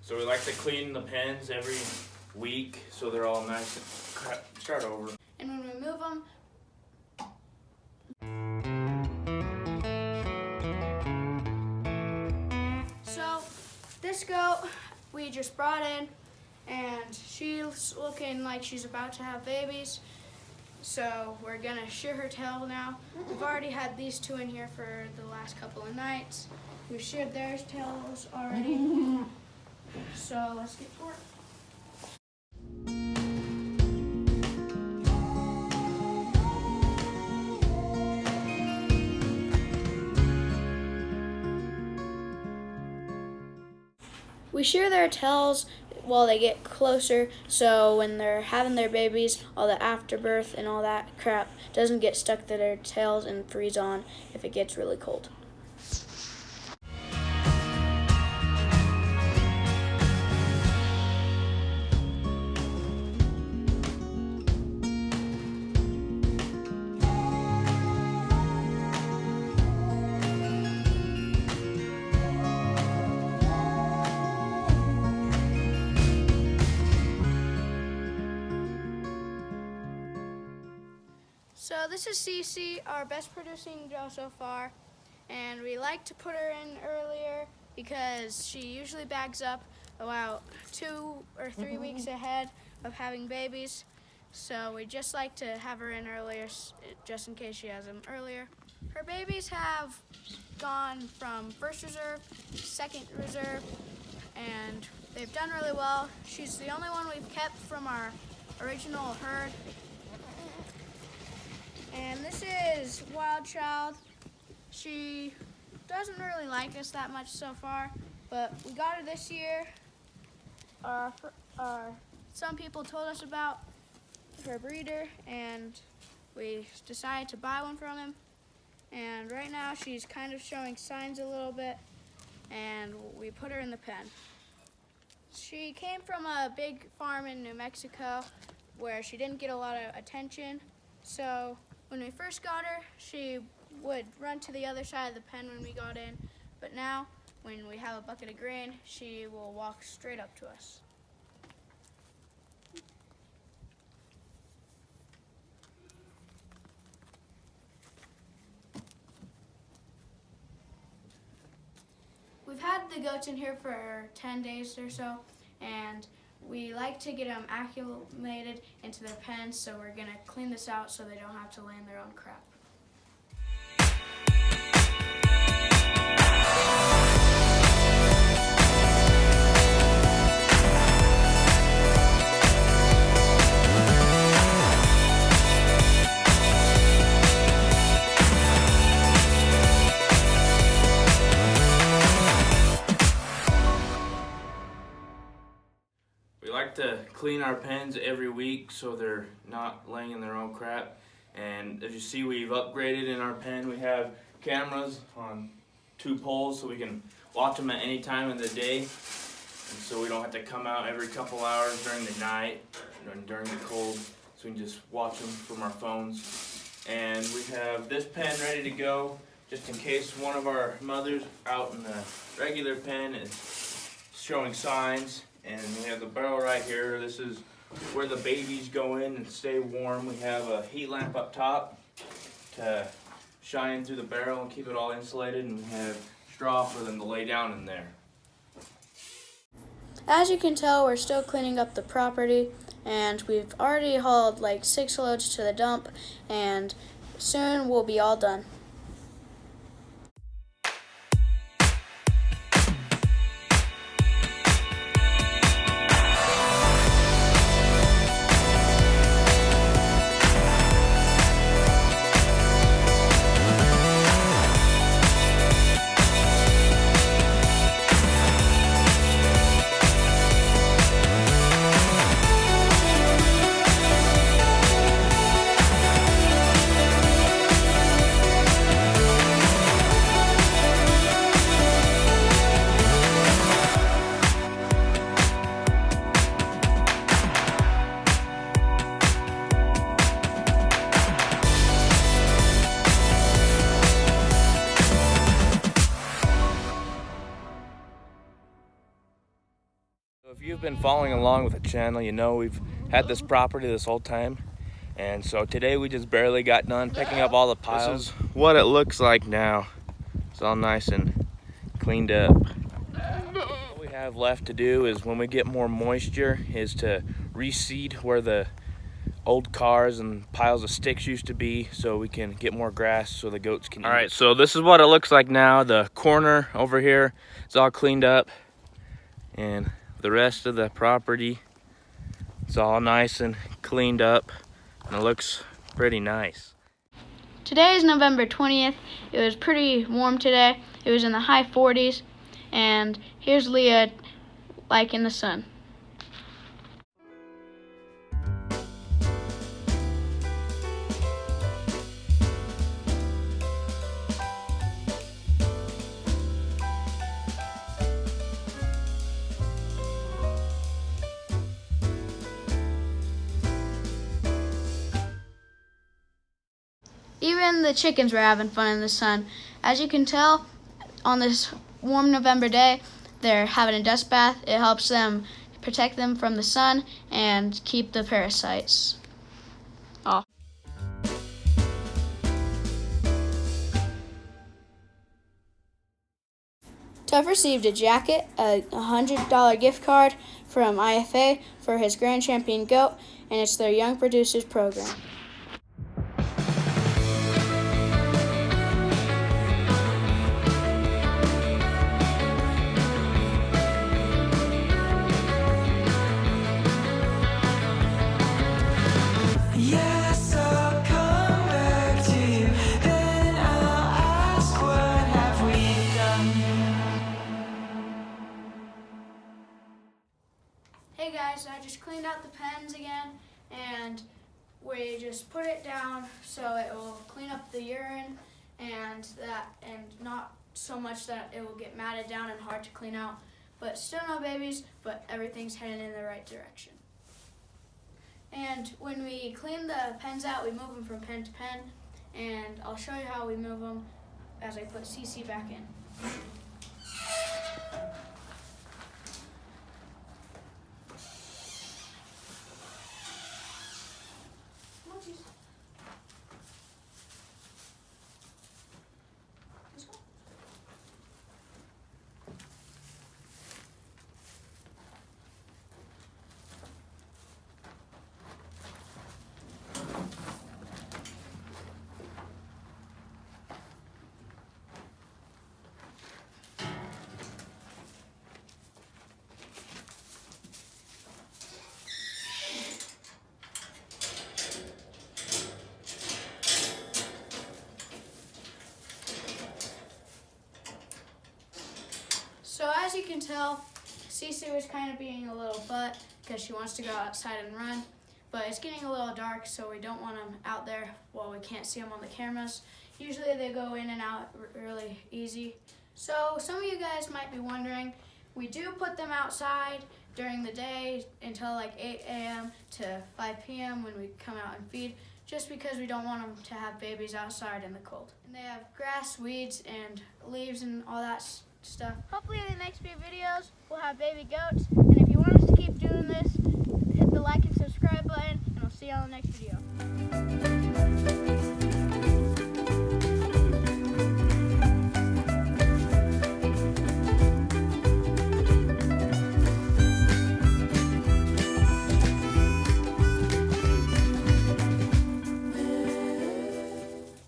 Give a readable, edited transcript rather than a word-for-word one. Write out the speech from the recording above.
So we like to clean the pens every week so they're all nice and start over. And when we move them, so this goat we just brought in, and she's looking like she's about to have babies. So we're gonna shear her tail now. We've already had these two in here for the last couple of nights. We've sheared their tails already. So let's get to work. We shear their tails while they get closer, so when they're having their babies, all the afterbirth and all that crap doesn't get stuck to their tails and freeze on if it gets really cold. So this is Cece, our best producing doe so far, and we like to put her in earlier because she usually bags up about 2 or 3 weeks ahead of having babies. So we just like to have her in earlier just in case she has them earlier. Her babies have gone from first reserve to second reserve, and they've done really well. She's the only one we've kept from our original herd. And this is Wild Child. She doesn't really like us that much so far, but we got her this year. Some people told us about her breeder, and we decided to buy one from him. And right now she's kind of showing signs a little bit, and we put her in the pen. She came from a big farm in New Mexico where she didn't get a lot of attention. So when we first got her, she would run to the other side of the pen when we got in, but now when we have a bucket of grain, she will walk straight up to us. We've had the goats in here for 10 days or so, and we like to get them acclimated into their pens, so we're gonna clean this out so they don't have to lay in their own crap. We like to clean our pens every week so they're not laying in their own crap. And as you see, we've upgraded in our pen. We have cameras on 2 poles so we can watch them at any time of the day. And so we don't have to come out every couple hours during the night and during the cold, so we can just watch them from our phones. And we have this pen ready to go just in case one of our mothers out in the regular pen is showing signs. And we have the barrel right here. This is where the babies go in and stay warm. We have a heat lamp up top to shine through the barrel and keep it all insulated, and we have straw for them to lay down in there. As you can tell, we're still cleaning up the property, and we've already hauled like 6 loads to the dump, and soon we'll be all done. If you've been following along with the channel, you know we've had this property this whole time. And so today we just barely got done picking up all the piles. This is what it looks like now. It's all nice and cleaned up. What we have left to do is when we get more moisture is to reseed where the old cars and piles of sticks used to be so we can get more grass so the goats can eat. All right, so this is what it looks like now. The corner over here is all cleaned up, and the rest of the property, it's all nice and cleaned up, and it looks pretty nice. Today is November 20th. It was pretty warm today. It was in the high 40s, and here's Leah like in the sun. Even the chickens were having fun in the sun. As you can tell, on this warm November day, they're having a dust bath. It helps them protect them from the sun and keep the parasites off. Tuff received a jacket, a $100 gift card from IFA for his Grand Champion goat, and it's their Young Producers program. Yes, I'll come back to you, then I'll ask, what have we done? Hey guys, I just cleaned out the pens again, and we just put it down so it will clean up the urine and not so much that it will get matted down and hard to clean out. But still no babies, but everything's heading in the right direction. And when we clean the pens out, we move them from pen to pen, and I'll show you how we move them as I put CC back in. Come on, Cece. Let's go. So as you can tell, Cece was kind of being a little butt because she wants to go outside and run, but it's getting a little dark, so we don't want them out there while we can't see them on the cameras. Usually they go in and out really easy. So some of you guys might be wondering, we do put them outside during the day until like 8 a.m. to 5 p.m. when we come out and feed, just because we don't want them to have babies outside in the cold. And they have grass, weeds, and leaves and all that stuff. Hopefully in the next few videos we'll have baby goats, and if you want us to keep doing this, hit the like and subscribe button, and I'll see you on the next video.